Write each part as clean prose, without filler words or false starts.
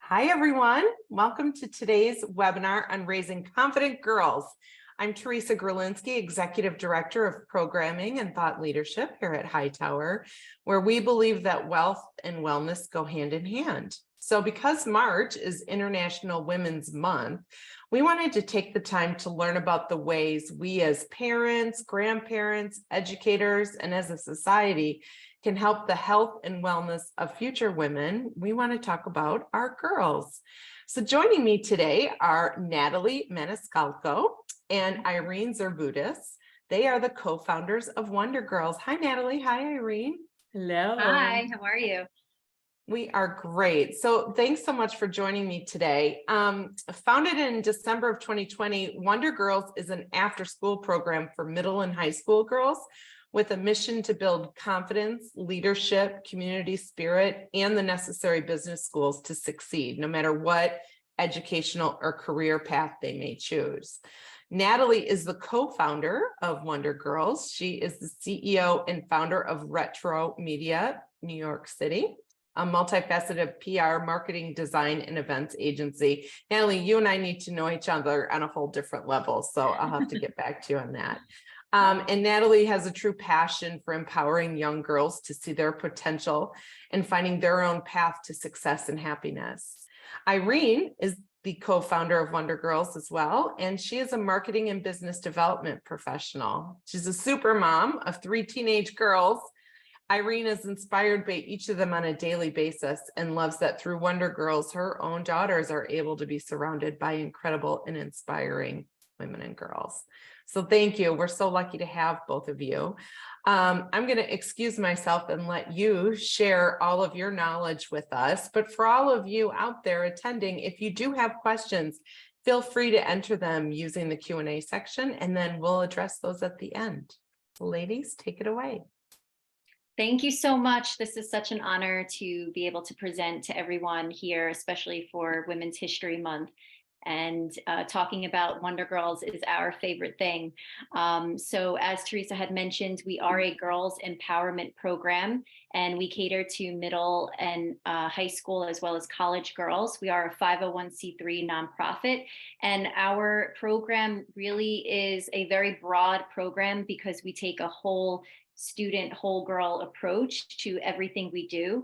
Hi, everyone. Welcome to today's webinar on raising confident girls. I'm Teresa Gerlinski, Executive Director of Programming and Thought Leadership here at Hightower, where we believe that wealth and wellness go hand in hand. So because March is International Women's Month, we wanted to take the time to learn about the ways we as parents, grandparents, educators, and as a society can help the health and wellness of future women. We want to talk about our girls. So joining me today are Natalie Maniscalco and Irene Zervudis. They are the co-founders of Wonder Girls. Hi, Natalie. Hi, Irene. Hello. Hi, how are you? We are great. So thanks so much for joining me today. Founded in December of 2020, Wonder Girls is an after-school program for middle and high school girls with a mission to build confidence, leadership, community spirit, and the necessary business skills to succeed, no matter what educational or career path they may choose. Natalie is the co-founder of Wonder Girls. She is the CEO and founder of Retro Media, New York City, a multifaceted PR, marketing, design, and events agency. Natalie, you and I need to know each other on a whole different level, so I'll have to get back to you on that. And Natalie has a true passion for empowering young girls to see their potential and finding their own path to success and happiness. Irene is the co-founder of Wonder Girls as well, and she is a marketing and business development professional. She's a super mom of 3 teenage girls. Irene is inspired by each of them on a daily basis and loves that through Wonder Girls, her own daughters are able to be surrounded by incredible and inspiring women and girls. So thank you. We're so lucky to have both of you. I'm going to excuse myself and let you share all of your knowledge with us. But for all of you out there attending, if you do have questions, feel free to enter them using the Q&A section, and then we'll address those at the end. So ladies, take it away. Thank you so much. This is such an honor to be able to present to everyone here, especially for Women's History Month. And talking about Wonder Girls is our favorite thing. So as Teresa had mentioned, we are a girls empowerment program, and we cater to middle and high school as well as college girls. We are a 501c3 nonprofit, and our program really is a very broad program because we take a whole student, whole girl approach to everything we do.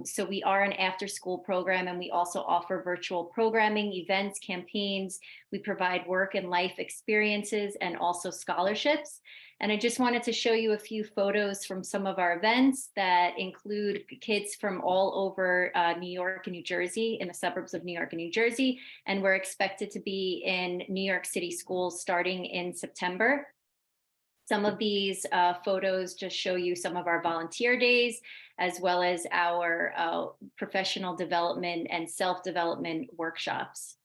So we are an after school program, and we also offer virtual programming, events, campaigns. We provide work and life experiences and also scholarships. And I just wanted to show you a few photos from some of our events that include kids from all over New York and New Jersey, in the suburbs of New York and New Jersey. And we're expected to be in New York City schools starting in September. Some of these photos just show you some of our volunteer days, as well as our professional development and self-development workshops.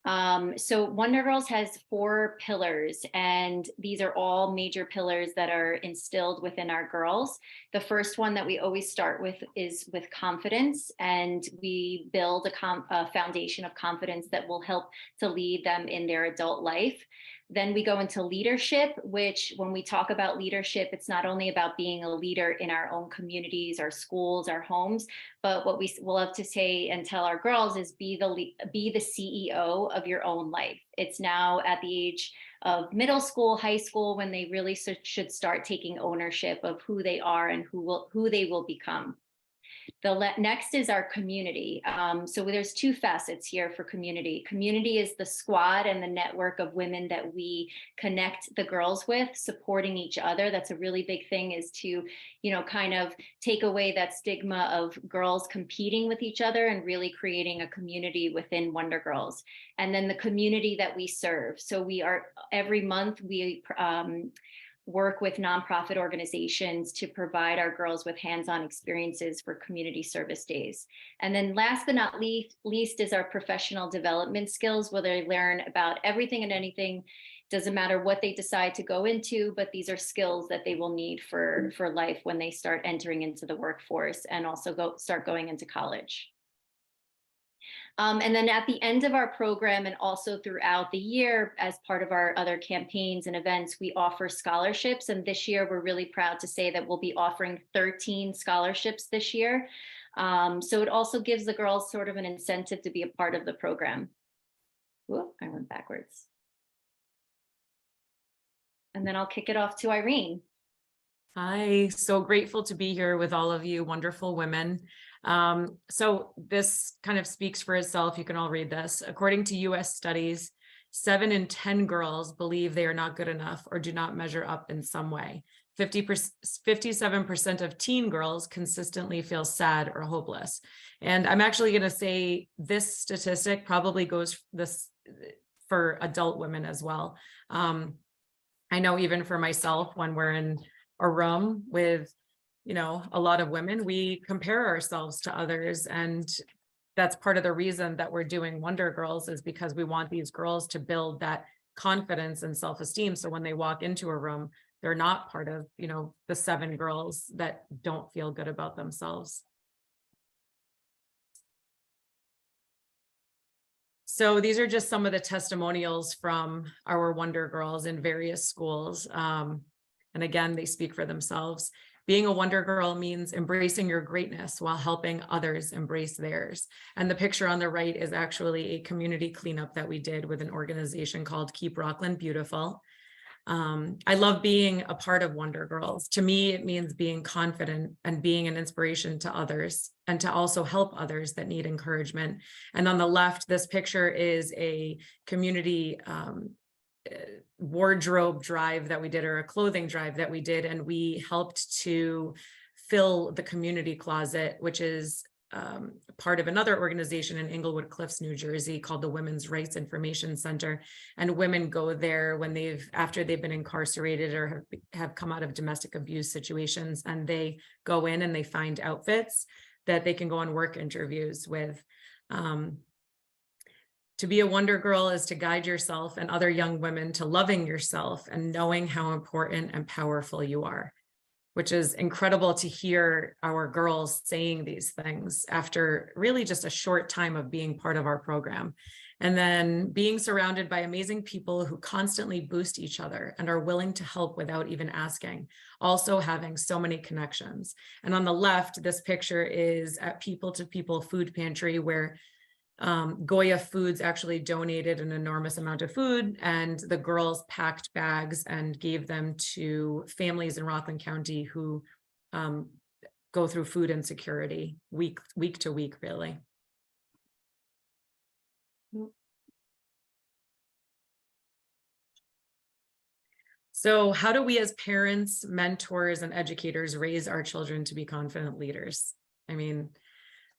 So Wonder Girls has 4 pillars, and these are all major pillars that are instilled within our girls. The first one that we always start with is with confidence, and we build a foundation of confidence that will help to lead them in their adult life. Then we go into leadership, which when we talk about leadership, it's not only about being a leader in our own communities, our schools, our homes, but what we love to say and tell our girls is be the CEO of your own life. It's now at the age of middle school, high school, when they really should start taking ownership of who they are and who they will become. The next is our community. So there's 2 facets here for community. Community is the squad and the network of women that we connect the girls with, supporting each other. That's a really big thing, is to, kind of take away that stigma of girls competing with each other and really creating a community within Wonder Girls. And then the community that we serve. So every month we work with nonprofit organizations to provide our girls with hands-on experiences for community service days. And then last but not least is our professional development skills, where they learn about everything and anything. Doesn't matter what they decide to go into, but these are skills that they will need for life when they start entering into the workforce and also start going into college. And then at the end of our program, and also throughout the year, as part of our other campaigns and events, we offer scholarships. And this year, we're really proud to say that we'll be offering 13 scholarships this year. So it also gives the girls sort of an incentive to be a part of the program. Whoop, I went backwards. And then I'll kick it off to Irene. Hi, so grateful to be here with all of you wonderful women. So this kind of speaks for itself. You can all read this. According to US studies, 7 in 10 girls believe they are not good enough or do not measure up in some way. 57% of teen girls consistently feel sad or hopeless. And I'm actually going to say this statistic probably goes this for adult women as well. I know even for myself, when we're in a room with, a lot of women, we compare ourselves to others. And that's part of the reason that we're doing Wonder Girls, is because we want these girls to build that confidence and self-esteem. So when they walk into a room, they're not part of, the 7 girls that don't feel good about themselves. So these are just some of the testimonials from our Wonder Girls in various schools. And again, they speak for themselves. Being a Wonder Girl means embracing your greatness while helping others embrace theirs. And the picture on the right is actually a community cleanup that we did with an organization called Keep Rockland Beautiful. I love being a part of Wonder Girls. To me, it means being confident and being an inspiration to others, and to also help others that need encouragement. And on the left, this picture is a community wardrobe drive that we did, or a clothing drive that we did, and we helped to fill the community closet, which is part of another organization in Englewood Cliffs, New Jersey, called the Women's Rights Information Center. And women go there when after they've been incarcerated or have come out of domestic abuse situations, and they go in and they find outfits that they can go on work interviews with. To be a Wonder Girl is to guide yourself and other young women to loving yourself and knowing how important and powerful you are, which is incredible to hear our girls saying these things after really just a short time of being part of our program. And then being surrounded by amazing people who constantly boost each other and are willing to help without even asking. Also having so many connections. And on the left, this picture is at People to People Food Pantry, where Goya Foods actually donated an enormous amount of food, and the girls packed bags and gave them to families in Rockland County who go through food insecurity week to week, really. So how do we as parents, mentors, and educators raise our children to be confident leaders? I mean,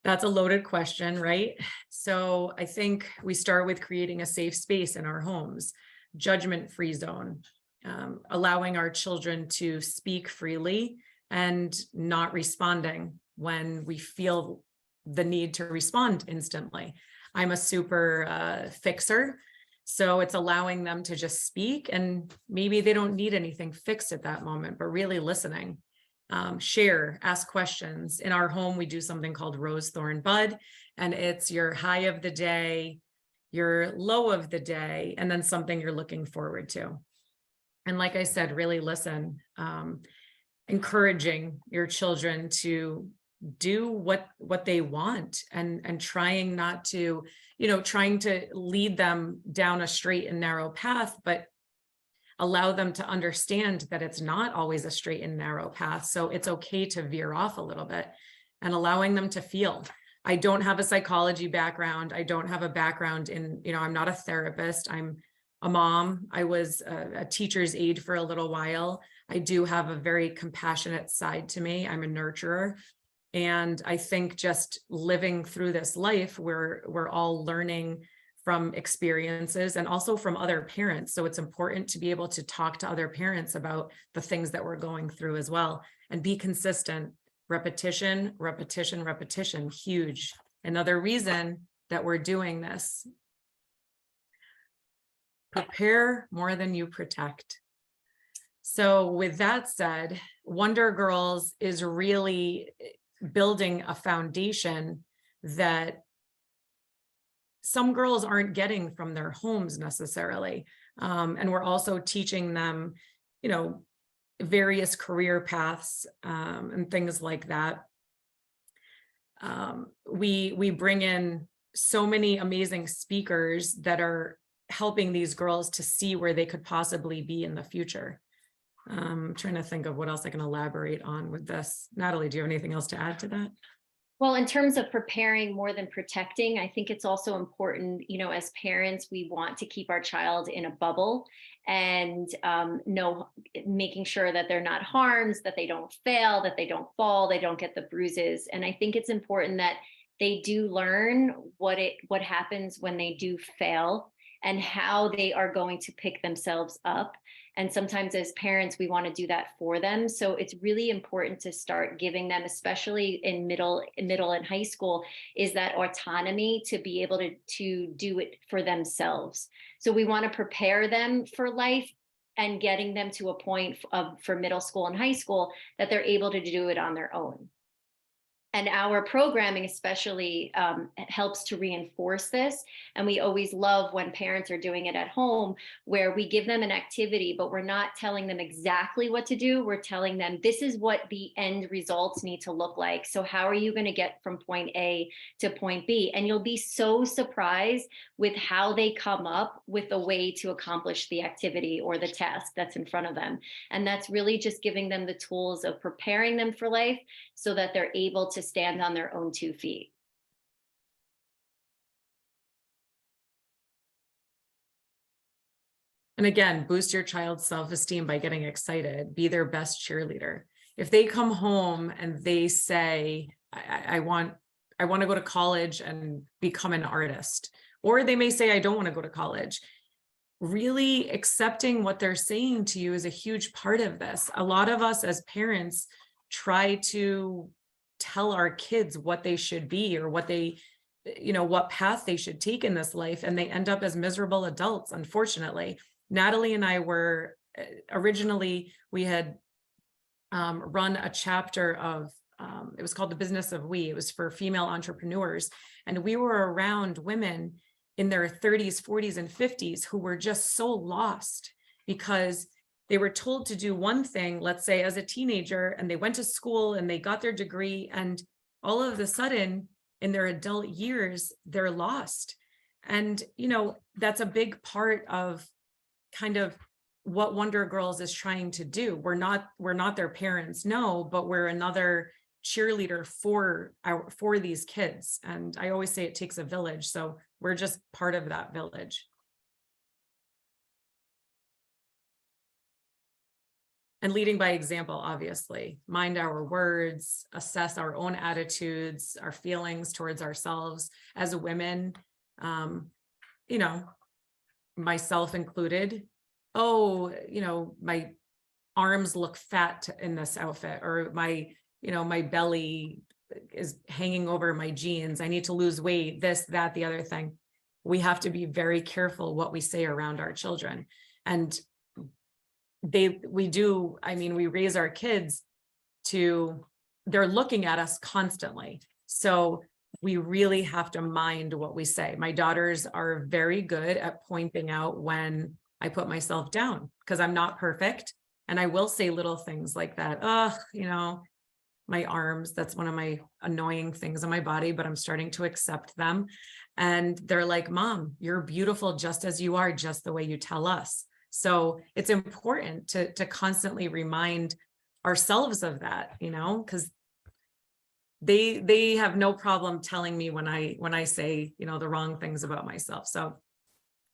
that's a loaded question, right? So I think we start with creating a safe space in our homes, judgment-free zone, allowing our children to speak freely and not responding when we feel the need to respond instantly. I'm a super fixer, so it's allowing them to just speak, and maybe they don't need anything fixed at that moment, but really listening. Share, ask questions. In our home, we do something called Rose, Thorn, Bud, and it's your high of the day, your low of the day, and then something you're looking forward to. And like I said, really listen, encouraging your children to do what they want, and trying not to, trying to lead them down a straight and narrow path, but allow them to understand that it's not always a straight and narrow path. So it's okay to veer off a little bit, and allowing them to feel. I don't have a psychology background. I don't have a background in, I'm not a therapist. I'm a mom. I was a teacher's aide for a little while. I do have a very compassionate side to me. I'm a nurturer. And I think just living through this life, we're all learning from experiences and also from other parents. So it's important to be able to talk to other parents about the things that we're going through as well, and be consistent. Repetition, repetition, repetition, huge. Another reason that we're doing this. Prepare more than you protect. So with that said, Wonder Girls is really building a foundation that some girls aren't getting from their homes necessarily. And we're also teaching them, various career paths and things like that. we bring in so many amazing speakers that are helping these girls to see where they could possibly be in the future. I'm trying to think of what else I can elaborate on with this. Natalie, do you have anything else to add to that? Well, in terms of preparing more than protecting, I think it's also important, as parents, we want to keep our child in a bubble and making sure that they're not harmed, that they don't fail, that they don't fall, they don't get the bruises. And I think it's important that they do learn what happens when they do fail and how they are going to pick themselves up. And sometimes as parents, we want to do that for them. So it's really important to start giving them, especially in middle and high school, is that autonomy to be able to do it for themselves. So we want to prepare them for life and getting them to a point for middle school and high school that they're able to do it on their own. And our programming especially helps to reinforce this. And we always love when parents are doing it at home, where we give them an activity, but we're not telling them exactly what to do. We're telling them this is what the end results need to look like. So how are you going to get from point A to point B? And you'll be so surprised with how they come up with a way to accomplish the activity or the task that's in front of them. And that's really just giving them the tools of preparing them for life so that they're able to stand on their own 2 feet. And again, boost your child's self-esteem by getting excited, be their best cheerleader. If they come home and they say, I want to go to college and become an artist, or they may say, I don't want to go to college. Really accepting what they're saying to you is a huge part of this. A lot of us as parents try to tell our kids what they should be or what path they should take in this life, and they end up as miserable adults, unfortunately. Natalie and I were originally, we had run a chapter of it was called The Business of We. It was for female entrepreneurs, and we were around women in their 30s, 40s, and 50s who were just so lost because they were told to do one thing, let's say as a teenager, and they went to school and they got their degree, and all of a sudden in their adult years, they're lost. And, that's a big part of kind of what Wonder Girls is trying to do. We're not their parents, no, but we're another cheerleader for these kids. And I always say it takes a village. So we're just part of that village. And leading by example, obviously, mind our words, assess our own attitudes, our feelings towards ourselves as women, myself included. Oh, my arms look fat in this outfit, or my belly is hanging over my jeans. I need to lose weight, this, that, the other thing. We have to be very careful what we say around our children. And we raise our kids they're looking at us constantly. So we really have to mind what we say. My daughters are very good at pointing out when I put myself down, because I'm not perfect. And I will say little things like that. My arms, that's one of my annoying things on my body, but I'm starting to accept them. And they're like, Mom, you're beautiful just as you are, just the way you tell us. So it's important to constantly remind ourselves of that, because they have no problem telling me when I say, the wrong things about myself. So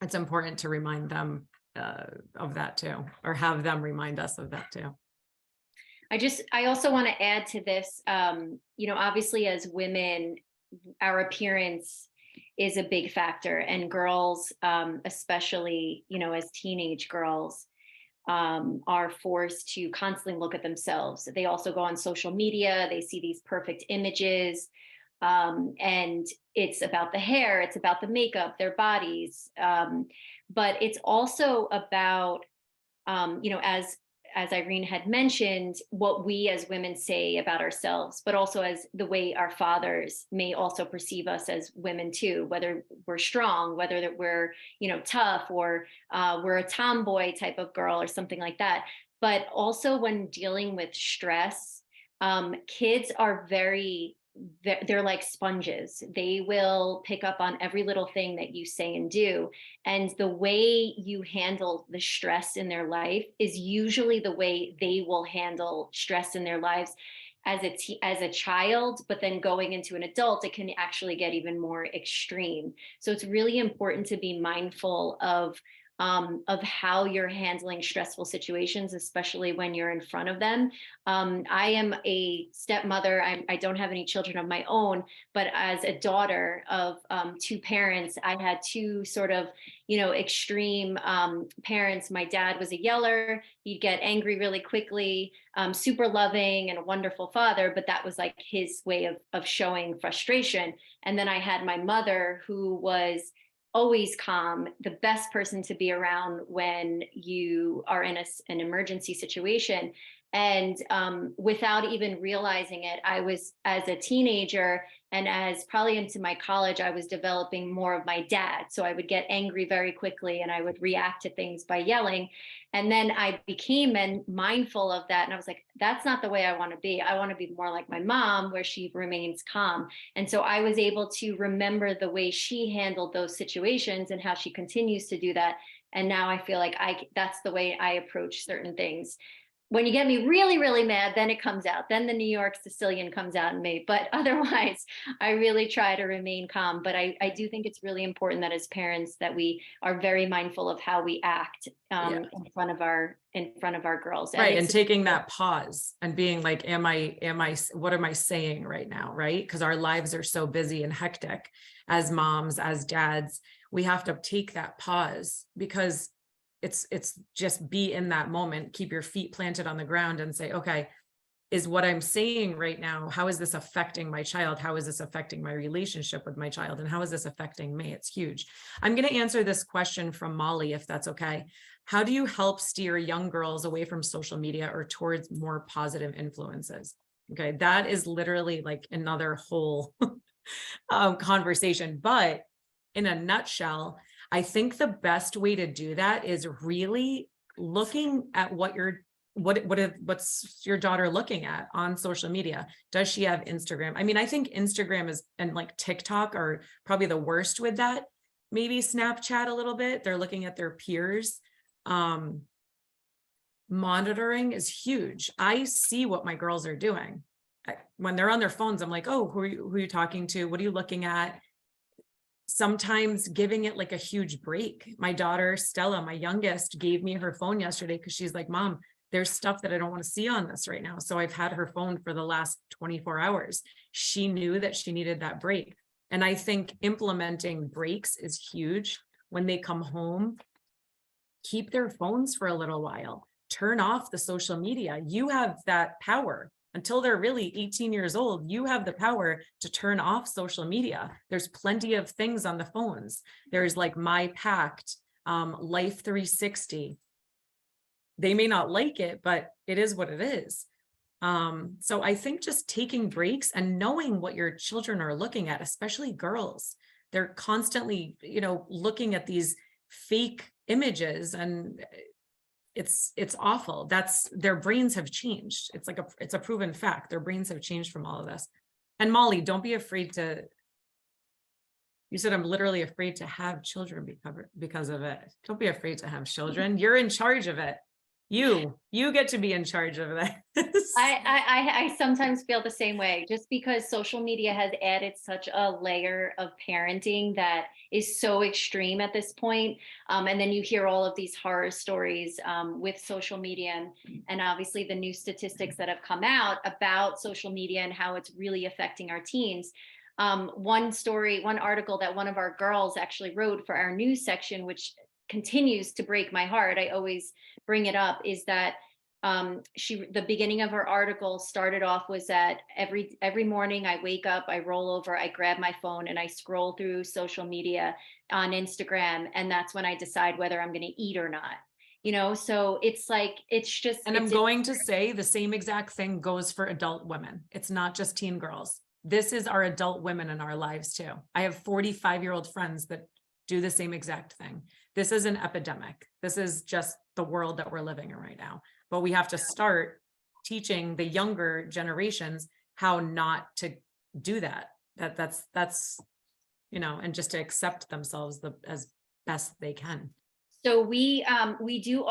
it's important to remind them of that too, or have them remind us of that too. I also want to add to this, obviously as women, our appearance is a big factor, and girls, especially, as teenage girls, are forced to constantly look at themselves. They also go on social media, they see these perfect images, and it's about the hair, it's about the makeup, their bodies, but it's also about, as Irene had mentioned, what we as women say about ourselves, but also as the way our fathers may also perceive us as women too, whether we're strong, whether that we're, tough, or we're a tomboy type of girl or something like that. But also when dealing with stress, kids are very they're like sponges. They will pick up on every little thing that you say and do. And the way you handle the stress in their life is usually the way they will handle stress in their lives as a child, but then going into an adult, it can actually get even more extreme. So it's really important to be mindful of how you're handling stressful situations, especially when you're in front of them. I am a stepmother. I don't have any children of my own, but as a daughter of two parents, I had two sort of, extreme parents. My dad was a yeller. He'd get angry really quickly, super loving and a wonderful father, but that was like his way of showing frustration. And then I had my mother, who was always calm, the best person to be around when you are in an emergency situation. And without even realizing it, I was, as a teenager and as probably into my college, I was developing more of my dad. So I would get angry very quickly and I would react to things by yelling. And then I became mindful of that. And I was like, that's not the way I want to be. I want to be more like my mom, where she remains calm. And so I was able to remember the way she handled those situations and how she continues to do that. And now I feel like that's the way I approach certain things. When you get me really, really mad, then it comes out. Then the New York Sicilian comes out in me. But otherwise, I really try to remain calm. But I do think it's really important that as parents that we are very mindful of how we act in front of our girls. Right. And taking that pause and being like, what am I saying right now? Right. Because our lives are so busy and hectic as moms, as dads. We have to take that pause, because it's just be in that moment, keep your feet planted on the ground and say, okay, is what I'm saying right now, how is this affecting my child? How is this affecting my relationship with my child? And how is this affecting me? It's huge. I'm going to answer this question from Molly, if that's okay. How do you help steer young girls away from social media or towards more positive influences? Okay, that is literally like another whole conversation. But in a nutshell, I think the best way to do that is really looking at what's your daughter looking at on social media. Does she have Instagram? I mean, I think Instagram and like TikTok are probably the worst with that. Maybe Snapchat a little bit. They're looking at their peers. Monitoring is huge. I see what my girls are doing. When they're on their phones, I'm like, oh, who are you talking to? What are you looking at? Sometimes giving it like a huge break. My daughter, Stella, my youngest, gave me her phone yesterday because she's like, Mom, there's stuff that I don't want to see on this right now. So I've had her phone for the last 24 hours. She knew that she needed that break. And I think implementing breaks is huge. When they come home, keep their phones for a little while. Turn off the social media. You have that power. Until they're really 18 years old, you have the power to turn off social media. There's plenty of things on the phones. There's like My Pact, Life 360. They may not like it, but it is what it is. So I think just taking breaks and knowing what your children are looking at, especially girls, they're constantly, looking at these fake images, and it's awful. That's, their brains have changed. It's a proven fact. Their brains have changed from all of this. And Molly, don't be afraid to, you said, I'm literally afraid to have children because of it. Don't be afraid to have children. You're in charge of it. You get to be in charge of that. I sometimes feel the same way, just because social media has added such a layer of parenting that is so extreme at this point. And then you hear all of these horror stories with social media and obviously the new statistics that have come out about social media and how it's really affecting our teens. One article that one of our girls actually wrote for our news section, which continues to break my heart, I always bring it up, is that the beginning of her article started off was that every morning I wake up, I roll over, I grab my phone and I scroll through social media on Instagram, and that's when I decide whether I'm going to eat or not. So it's like, and I'm going to say the same exact thing goes for adult women. It's not just teen girls. This is our adult women in our lives too. I have 45-year-old friends that do the same exact thing. This is an epidemic. This is just the world that we're living in right now. But we have to start teaching the younger generations how not to do that. That's, and just to accept themselves as best they can. So we do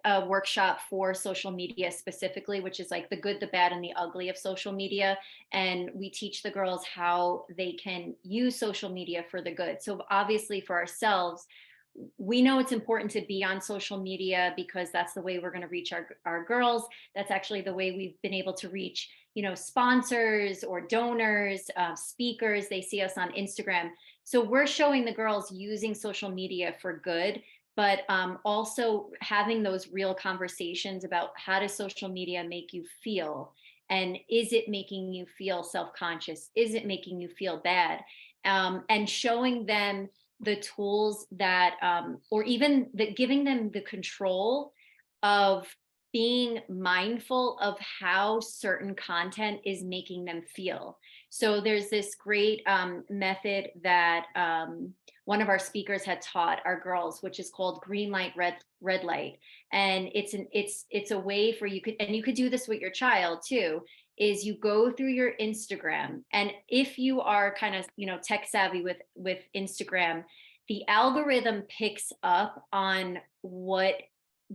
a workshop for social media specifically, which is like the good, the bad, and the ugly of social media. And we teach the girls how they can use social media for the good. So obviously for ourselves, we know it's important to be on social media because that's the way we're going to reach our girls. That's actually the way we've been able to reach, sponsors or donors, speakers. They see us on Instagram. So we're showing the girls using social media for good, but also having those real conversations about how does social media make you feel? And is it making you feel self-conscious? Is it making you feel bad? And showing them the tools that, or even giving them the control of being mindful of how certain content is making them feel. So there's this great method that one of our speakers had taught our girls, which is called green light, red light. And it's a way for you could do this with your child too, is you go through your Instagram. And if you are kind of, tech savvy with Instagram, the algorithm picks up on what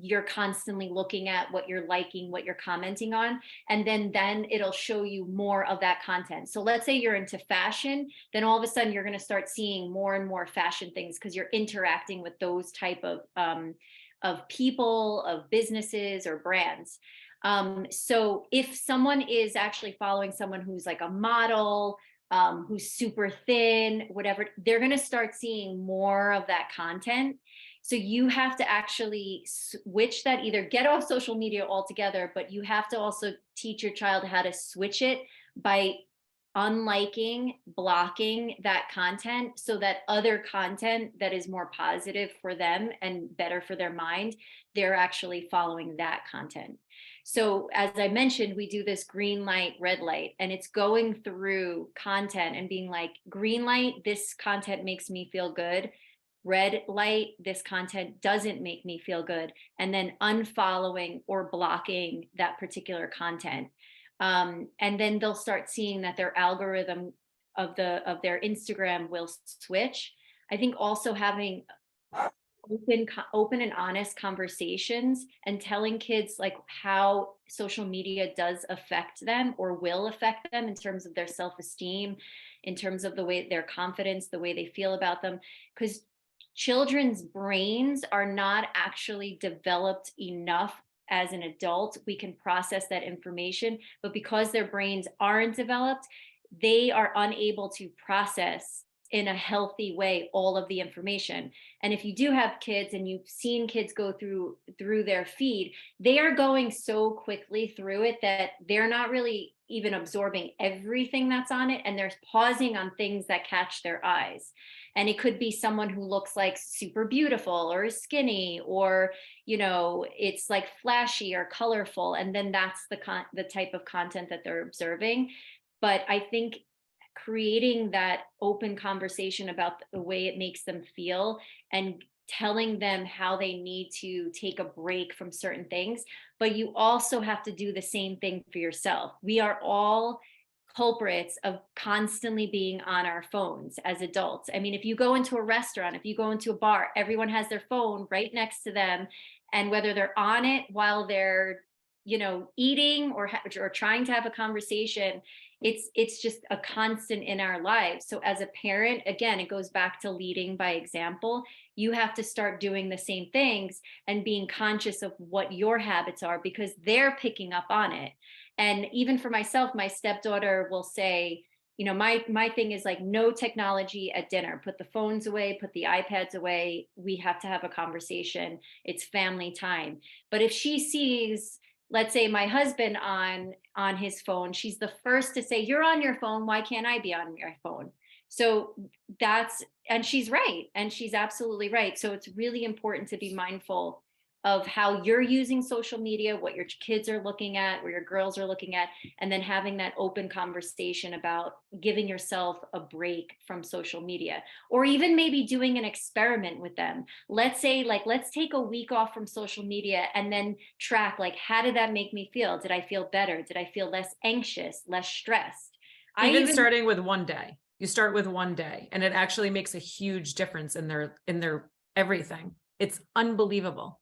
you're constantly looking at, what you're liking, what you're commenting on, and then it'll show you more of that content. So let's say you're into fashion, then all of a sudden you're going to start seeing more and more fashion things because you're interacting with those type of people, of businesses or brands. So if someone is actually following someone who's like a model, who's super thin, whatever, they're going to start seeing more of that content. So you have to actually switch that, either get off social media altogether, but you have to also teach your child how to switch it by unliking, blocking that content so that other content that is more positive for them and better for their mind, they're actually following that content. So as I mentioned, we do this green light, red light, and it's going through content and being like, green light, this content makes me feel good. Red light, this content doesn't make me feel good. And then unfollowing or blocking that particular content. And then they'll start seeing that their algorithm of their Instagram will switch. I think also having open and honest conversations and telling kids like how social media does affect them or will affect them in terms of their self-esteem, in terms of the way their confidence, the way they feel about them, because children's brains are not actually developed enough as an adult. We can process that information, but because their brains aren't developed, they are unable to process in a healthy way all of the information. And if you do have kids and you've seen kids go through their feed, they are going so quickly through it that they're not really even absorbing everything that's on it, and they're pausing on things that catch their eyes. And it could be someone who looks like super beautiful or skinny, or it's like flashy or colorful, and then that's the type of content that they're observing. But I think creating that open conversation about the way it makes them feel and telling them how they need to take a break from certain things, but you also have to do the same thing for yourself. We are all culprits of constantly being on our phones as adults. I mean, if you go into a restaurant, if you go into a bar, everyone has their phone right next to them. And whether they're on it while they're, eating or trying to have a conversation, it's just a constant in our lives. So as a parent, again, it goes back to leading by example. You have to start doing the same things and being conscious of what your habits are, because they're picking up on it. And even for myself, my stepdaughter will say, my thing is like, no technology at dinner. Put the phones away, put the iPads away. We have to have a conversation. It's family time. But if she sees, let's say, my husband on his phone, she's the first to say, "You're on your phone. Why can't I be on my phone?" So and she's right. And she's absolutely right. So it's really important to be mindful of how you're using social media, what your kids are looking at, what your girls are looking at, and then having that open conversation about giving yourself a break from social media, or even maybe doing an experiment with them. Let's say, let's take a week off from social media and then track, how did that make me feel? Did I feel better? Did I feel less anxious, less stressed? Even starting with one day, you start with one day and it actually makes a huge difference in their everything. It's unbelievable.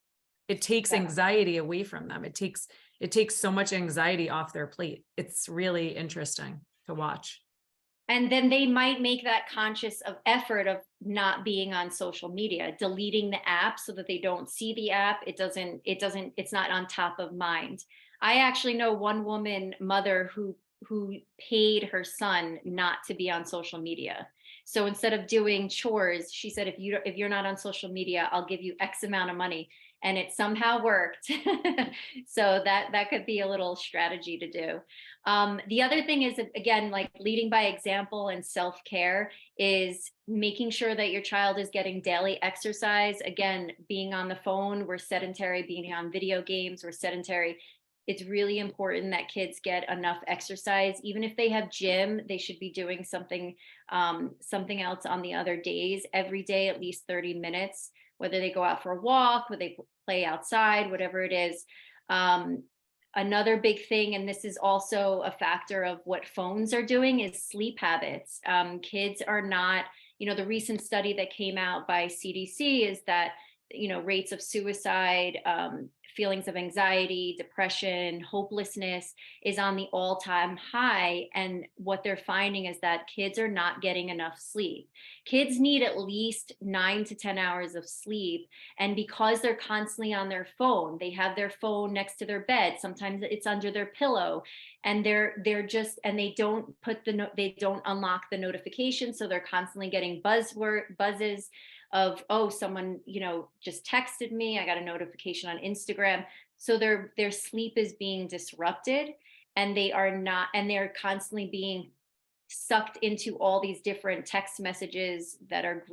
It takes anxiety away from them. It takes so much anxiety off their plate. It's really interesting to watch. And then they might make that conscious of effort of not being on social media, deleting the app so that they don't see the app. It's not on top of mind. I actually know one woman, mother, who paid her son not to be on social media. So instead of doing chores, she said, if you're not on social media, I'll give you X amount of money. And it somehow worked. So that could be a little strategy to do. The other thing is, again, like leading by example and self-care is making sure that your child is getting daily exercise. Again, being on the phone, we're sedentary, being on video games, we're sedentary. It's really important that kids get enough exercise. Even if they have gym, they should be doing something else on the other days, every day, at least 30 minutes, whether they go out for a walk, whether they play outside, whatever it is. Another big thing, and this is also a factor of what phones are doing, is sleep habits. Kids are not, the recent study that came out by CDC is that, rates of suicide, feelings of anxiety, depression, hopelessness is on the all-time high. And what they're finding is that kids are not getting enough sleep. Kids need at least 9 to 10 hours of sleep. And because they're constantly on their phone, they have their phone next to their bed. Sometimes it's under their pillow, and they don't unlock the notification. So they're constantly getting buzzes of, oh, someone, just texted me, I got a notification on Instagram. So their sleep is being disrupted, and they're constantly being sucked into all these different text messages that are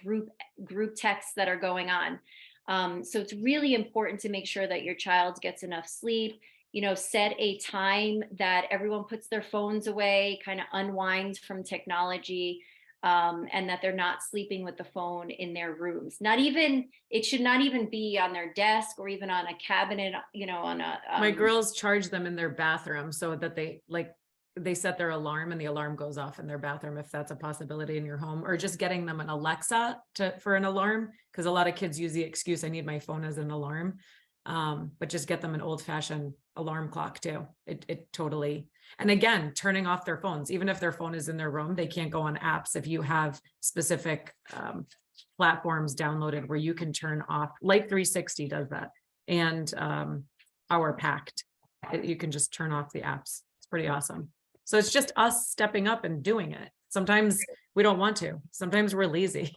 group texts that are going on. So it's really important to make sure that your child gets enough sleep. Set a time that everyone puts their phones away, kind of unwind from technology. And that they're not sleeping with the phone in their rooms. It should not even be on their desk or even on a cabinet, on a. My girls charge them in their bathroom so that they set their alarm and the alarm goes off in their bathroom, if that's a possibility in your home, or just getting them an Alexa for an alarm. Cause a lot of kids use the excuse, I need my phone as an alarm. But just get them an old-fashioned alarm clock too. It totally, and again, turning off their phones, even if their phone is in their room, they can't go on apps. If you have specific platforms downloaded where you can turn off, Life 360 does that, and Power Pact, you can just turn off the apps. It's pretty awesome. So it's just us stepping up and doing it. Sometimes we don't want to, sometimes we're lazy.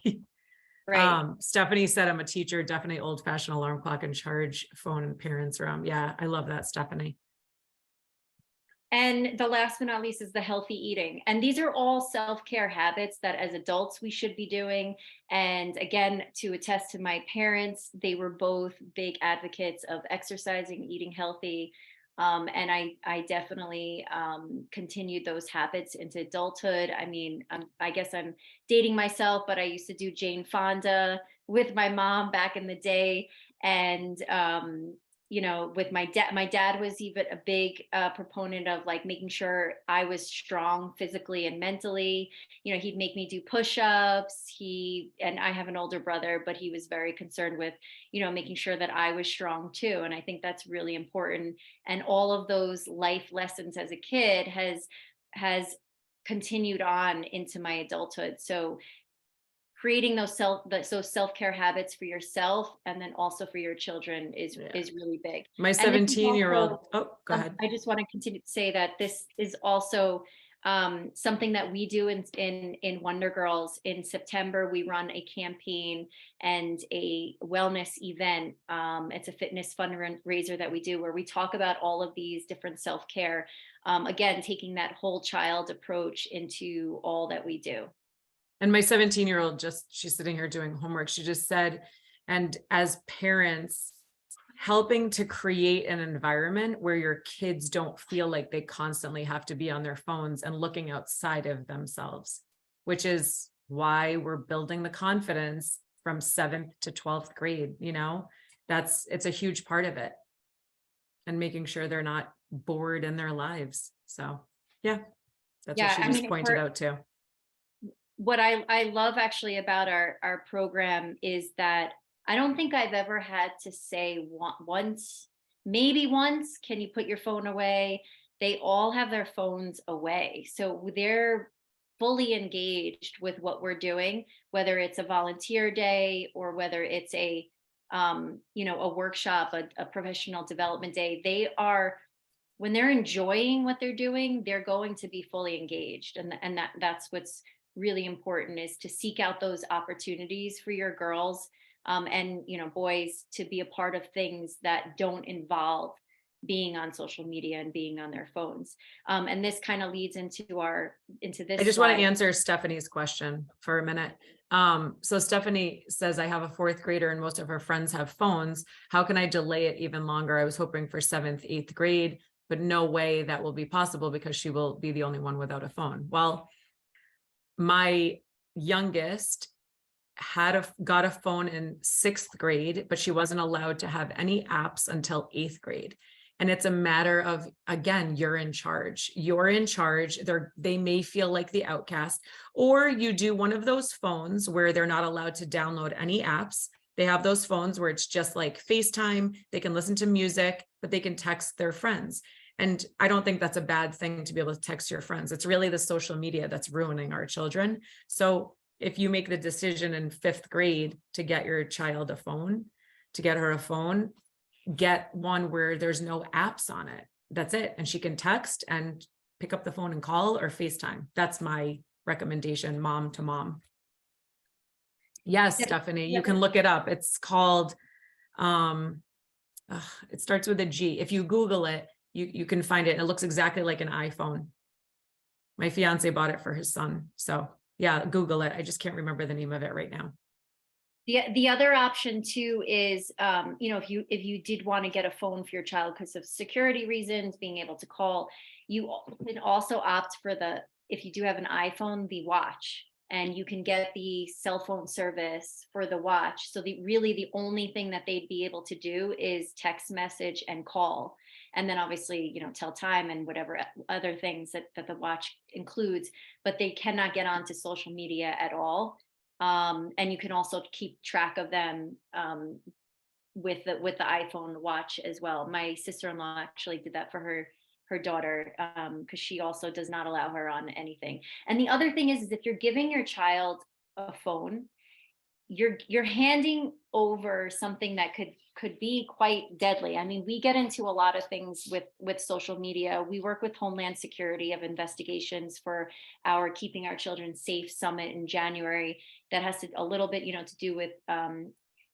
Right. Stephanie said, I'm a teacher, definitely old-fashioned alarm clock and charge phone in parents' room. Yeah, I love that, Stephanie. And the last but not least is the healthy eating. And these are all self-care habits that as adults we should be doing. And again, to attest to my parents, they were both big advocates of exercising, eating healthy. And I definitely continued those habits into adulthood. I mean, I guess I'm dating myself, but I used to do Jane Fonda with my mom back in the day. And, with my dad was even a big proponent of like making sure I was strong physically and mentally. He'd make me do push-ups. And I have an older brother, but he was very concerned with, making sure that I was strong too. And I think that's really important. And all of those life lessons as a kid has continued on into my adulthood. So creating those self-care habits for yourself and then also for your children is really big. My 17-year-old, oh, go ahead. I just want to continue to say that this is also something that we do in Wonder Girls. In September, we run a campaign and a wellness event. It's a fitness fundraiser that we do where we talk about all of these different self-care, again, taking that whole child approach into all that we do. And my 17-year-old, she's sitting here doing homework. She just said, and as parents, helping to create an environment where your kids don't feel like they constantly have to be on their phones and looking outside of themselves, which is why we're building the confidence from 7th to 12th grade. It's a huge part of it, and making sure they're not bored in their lives. So, yeah. That's Yeah, what she I just mean, pointed out too. what I love actually about our program is that I don't think I've ever had to say once, maybe once, can you put your phone away? They all have their phones away. So they're fully engaged with what we're doing, whether it's a volunteer day or whether it's a workshop, a professional development day. They are, when they're enjoying what they're doing, they're going to be fully engaged. And that's what's really important, is to seek out those opportunities for your girls, and boys, to be a part of things that don't involve being on social media and being on their phones. And this kind of leads into this I just want to slide. answer Stephanie's question for a minute. So Stephanie says, I have a 4th grader and most of her friends have phones. How can I delay it even longer? I was hoping for 7th, 8th grade, but no way that will be possible because she will be the only one without a phone. Well, my youngest got a phone in 6th grade, but she wasn't allowed to have any apps until 8th grade. And it's a matter of, again, you're in charge. You're in charge. They may feel like the outcast, or you do one of those phones where they're not allowed to download any apps. They have those phones where it's just like FaceTime. They can listen to music, but they can text their friends. And I don't think that's a bad thing to be able to text your friends. It's really the social media that's ruining our children. So if you make the decision in 5th grade to get your child a phone, to get her a phone, get one where there's no apps on it. That's it. And she can text and pick up the phone and call or FaceTime. That's my recommendation, mom to mom. Yes, Yeah, Stephanie, yeah. you can look it up. It's called, it starts with a G. If you Google it, you can find it. It looks exactly like an iPhone. My fiance bought it for his son. So yeah, Google it. I just can't remember the name of it right now. The other option too is, if you did want to get a phone for your child because of security reasons, being able to call, you can also opt for if you do have an iPhone, the watch, and you can get the cell phone service for the watch. So the only thing that they'd be able to do is text message and call. And then obviously, tell time and whatever other things that the watch includes, but they cannot get onto social media at all. And you can also keep track of them with the iPhone watch as well. My sister-in-law actually did that for her daughter, because she also does not allow her on anything. And the other thing is if you're giving your child a phone, you're handing over something that could be quite deadly. I mean, we get into a lot of things with social media. We work with Homeland Security of investigations for our Keeping Our Children Safe Summit in January. That has a little bit, to do with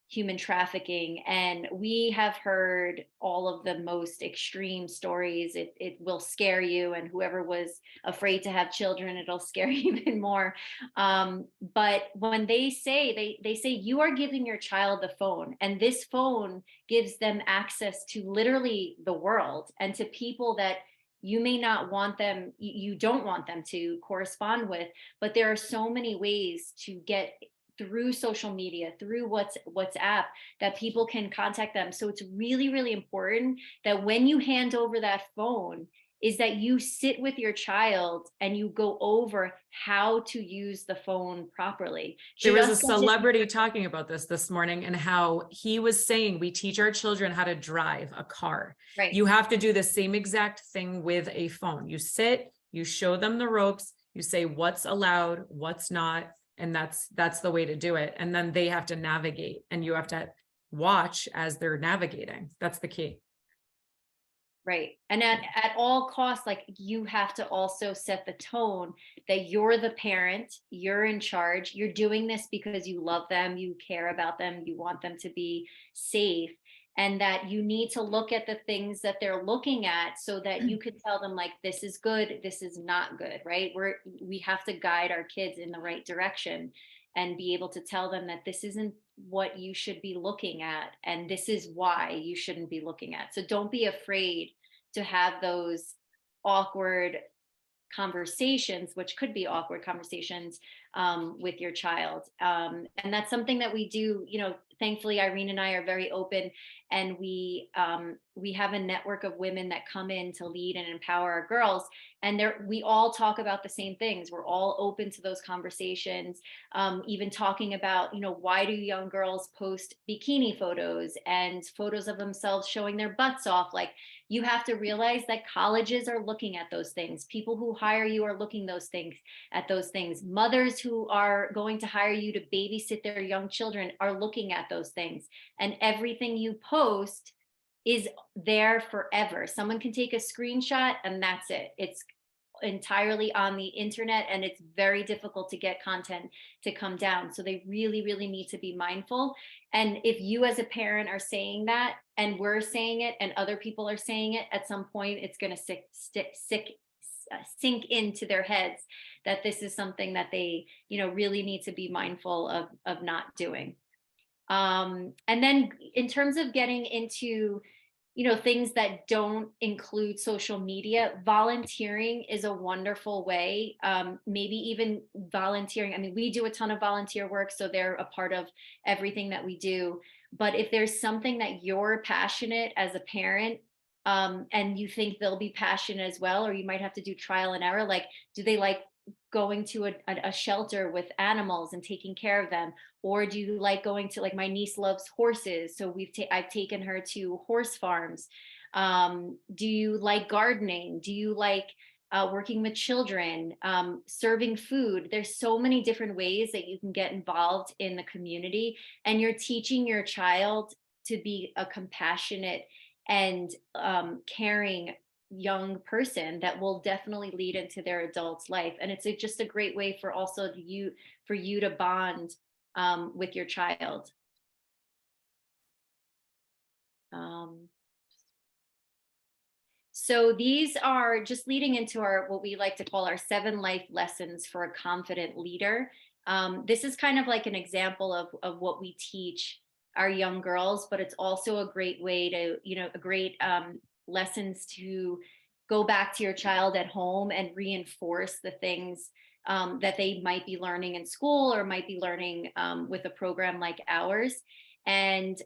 human trafficking. And we have heard all of the most extreme stories. It will scare you. And whoever was afraid to have children, it'll scare you even more. But when they say, they say you are giving your child the phone, and this phone gives them access to literally the world and to people that you may not want them, you don't want them to correspond with, but there are so many ways to get through social media, through WhatsApp, that people can contact them. So it's really, really important that when you hand over that phone, is that you sit with your child and you go over how to use the phone properly. There was a celebrity talking about this morning, and how he was saying we teach our children how to drive a car. Right. You have to do the same exact thing with a phone. You sit, you show them the ropes, you say what's allowed, what's not, and that's the way to do it. And then they have to navigate, and you have to watch as they're navigating. That's the key. Right. And at all costs, like, you have to also set the tone that you're the parent, you're in charge, you're doing this because you love them, you care about them, you want them to be safe, and that you need to look at the things that they're looking at so that you could tell them, like, this is good, this is not good, right? We have to guide our kids in the right direction and be able to tell them that this isn't what you should be looking at, and this is why you shouldn't be looking at. So don't be afraid to have those awkward conversations, which could be awkward conversations with your child. And that's something that we do, thankfully Irene and I are very open, and we have a network of women that come in to lead and empower our girls, and we all talk about the same things. We're all open to those conversations, even talking about, you know, why do young girls post bikini photos and photos of themselves showing their butts off? Like, you have to realize that colleges are looking at those things. People who hire you are looking at those things. Mothers who are going to hire you to babysit their young children are looking at those things. And everything you post is there forever. Someone can take a screenshot and that's it. It's entirely on the internet, and it's very difficult to get content to come down. So they really, really need to be mindful. And if you as a parent are saying that, and we're saying it, and other people are saying it, at some point it's going to sink into their heads that this is something that they, you know, really need to be mindful of not doing. And then in terms of getting into, you know, things that don't include social media, volunteering is a wonderful way. Maybe even volunteering. I mean, we do a ton of volunteer work, so they're a part of everything that we do. But if there's something that you're passionate as a parent, and you think they'll be passionate as well, or you might have to do trial and error, like, do they like going to a shelter with animals and taking care of them? Or do you like going to, like, my niece loves horses, so I've taken her to horse farms. Do you like gardening? Do you like working with children, serving food? There's so many different ways that you can get involved in the community, and you're teaching your child to be a compassionate and caring young person that will definitely lead into their adult's life. And it's just a great way for you to bond with your child. So these are just leading into what we like to call our 7 life lessons for a confident leader. This is kind of like an example of what we teach our young girls, but it's also a great way to, you know, a great lessons to go back to your child at home and reinforce the things that they might be learning in school or might be learning with a program like ours. And,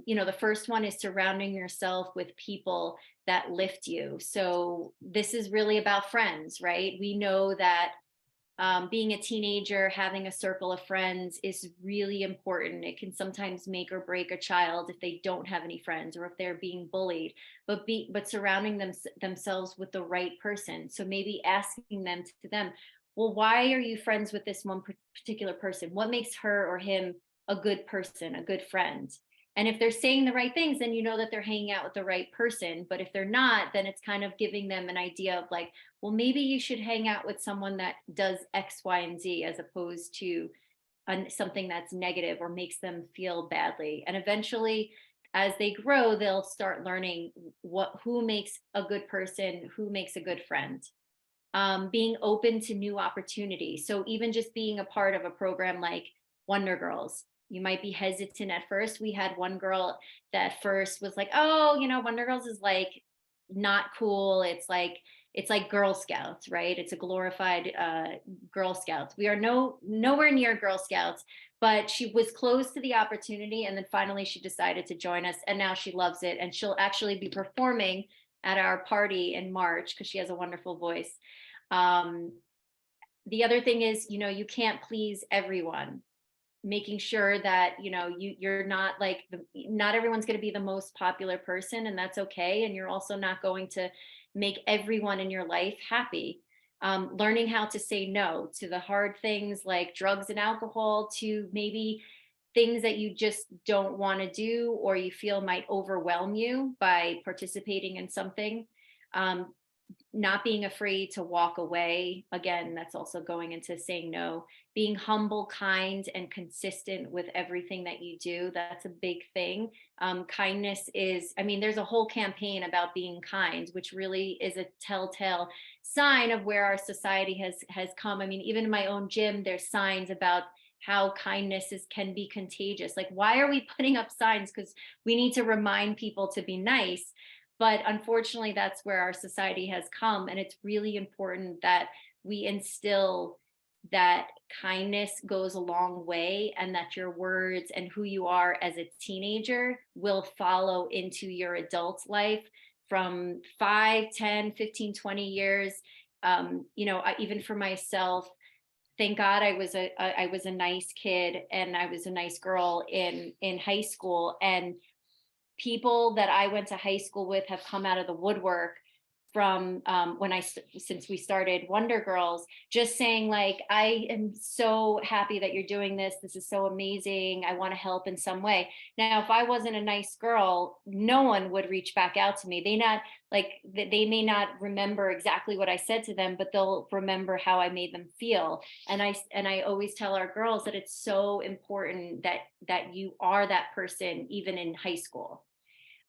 you know, the first one is surrounding yourself with people that lift you. So this is really about friends, right? We know that being a teenager, having a circle of friends is really important. It can sometimes make or break a child if they don't have any friends or if they're being bullied, but surrounding themselves with the right person. So maybe asking them, well, why are you friends with this one particular person? What makes her or him a good person, a good friend? And if they're saying the right things, then you know that they're hanging out with the right person. But if they're not, then it's kind of giving them an idea of like, well, maybe you should hang out with someone that does X, Y, and Z, as opposed to something that's negative or makes them feel badly. And eventually, as they grow, they'll start learning who makes a good person, who makes a good friend. Being open to new opportunities. So even just being a part of a program like Wonder Girls, you might be hesitant at first. We had one girl that first was like, oh, you know, Wonder Girls is like not cool. It's like Girl Scouts, right? It's a glorified Girl Scouts. We are nowhere near Girl Scouts, but she was close to the opportunity, and then finally she decided to join us, and now she loves it, and she'll actually be performing at our party in March because she has a wonderful voice. The other thing is, you know, you can't please everyone. Making sure that, you know, you're not like not everyone's going to be the most popular person, and that's okay. And you're also not going to make everyone in your life happy. Learning how to say no to the hard things like drugs and alcohol, to maybe things that you just don't want to do or you feel might overwhelm you by participating in something. Not being afraid to walk away. Again, that's also going into saying no. Being humble, kind, and consistent with everything that you do. That's a big thing. Kindness is, I mean, there's a whole campaign about being kind, which really is a telltale sign of where our society has come. I mean, even in my own gym, there's signs about how kindness can be contagious. Like, why are we putting up signs? Because we need to remind people to be nice. But unfortunately, that's where our society has come. And it's really important that we instill that kindness goes a long way, and that your words and who you are as a teenager will follow into your adult life from 5, 10, 15, 20 years. Even for myself, thank God I was a nice kid and I was a nice girl in high school, and people that I went to high school with have come out of the woodwork from since we started Wonder Girls, just saying like, I am so happy that you're doing this. This is so amazing. I want to help in some way. Now, if I wasn't a nice girl, no one would reach back out to me. They may not remember exactly what I said to them, but they'll remember how I made them feel. And I always tell our girls that it's so important that you are that person even in high school.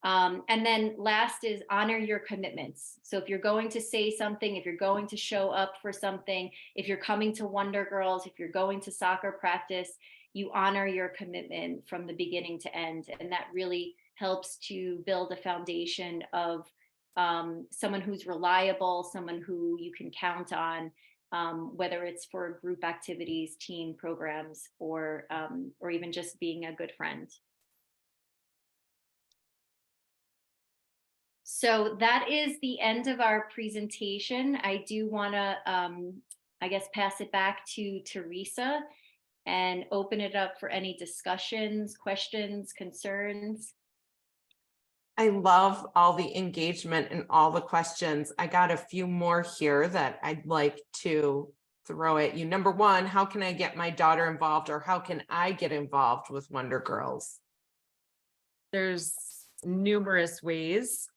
And then last is honor your commitments. So if you're going to say something, if you're going to show up for something, if you're coming to Wonder Girls, if you're going to soccer practice, you honor your commitment from the beginning to end. And that really helps to build a foundation of someone who's reliable, someone who you can count on, whether it's for group activities, team programs, or even just being a good friend. So that is the end of our presentation. I do want to, I guess, pass it back to Teresa and open it up for any discussions, questions, concerns. I love all the engagement and all the questions. I got a few more here that I'd like to throw at you. Number one, how can I get my daughter involved, or how can I get involved with Wonder Girls? There's numerous ways.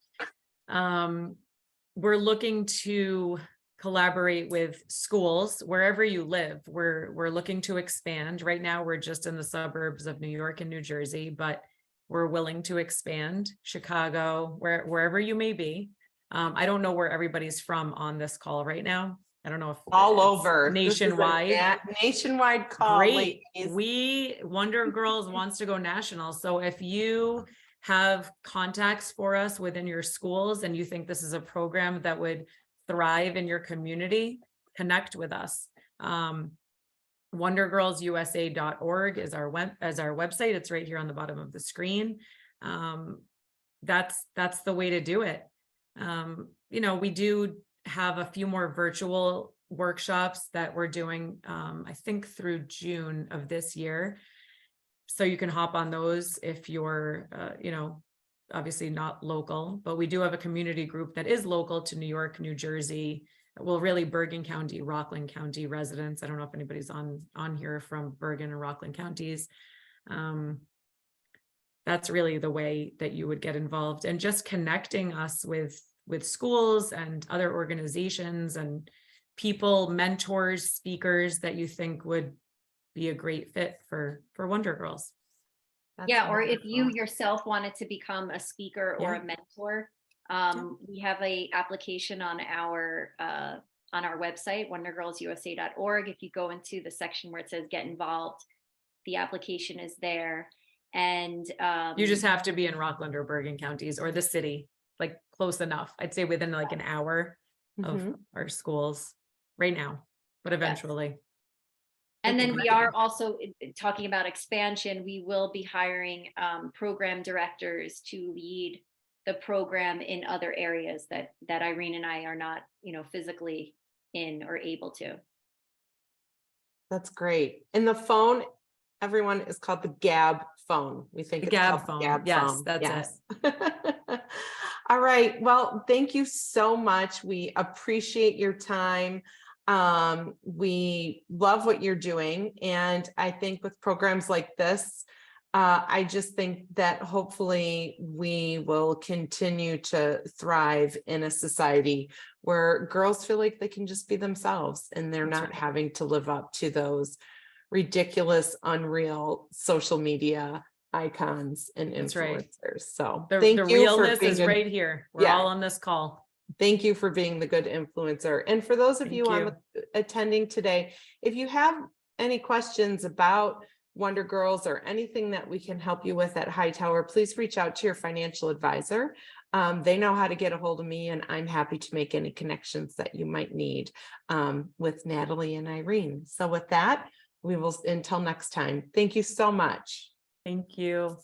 We're looking to collaborate with schools wherever you live. We're looking to expand. Right now, we're just in the suburbs of New York and New Jersey, but we're willing to expand. Chicago, wherever you may be. I don't know where everybody's from on this call right now. I don't know if All it's over nationwide. Nationwide call. Great. Ladies. Wonder Girls wants to go national. So if you have contacts for us within your schools and you think this is a program that would thrive in your community, connect with us. wondergirlsusa.org is our website. It's right here on the bottom of the screen. That's the way to do it. We do have a few more virtual workshops that we're doing, I think through June of this year. So you can hop on those if you're, obviously not local, but we do have a community group that is local to New York, New Jersey. Well, really Bergen County, Rockland County residents. I don't know if anybody's on here from Bergen and Rockland counties. That's really the way that you would get involved, and just connecting us with schools and other organizations and people, mentors, speakers that you think would be a great fit for Wonder Girls. That's yeah, or wonderful. if you yourself wanted to become a speaker or a mentor, we have a application on our website, wondergirlsusa.org. If you go into the section where it says get involved, the application is there. And you just have to be in Rockland or Bergen counties or the city, like close enough. I'd say within like an hour of our schools right now, but eventually. And then we are also talking about expansion. We will be hiring program directors to lead the program in other areas that Irene and I are not, physically in or able to. That's great. And the phone, everyone, is called the Gab phone. We think The it's Gab called phone. Gab Yes, phone. that's it. All right. Well, thank you so much. We appreciate your time. We love what you're doing. And I think with programs like this, I just think that hopefully we will continue to thrive in a society where girls feel like they can just be themselves and they're not having to live up to those ridiculous, unreal social media icons and influencers. So the thank you. Realness is right here. We're all on this call. Thank you for being the good influencer. And for those of you attending today, if you have any questions about Wonder Girls or anything that we can help you with at Hightower, please reach out to your financial advisor. They know how to get a hold of me, and I'm happy to make any connections that you might need with Natalie and Irene. So with that, we will, until next time, thank you so much. Thank you.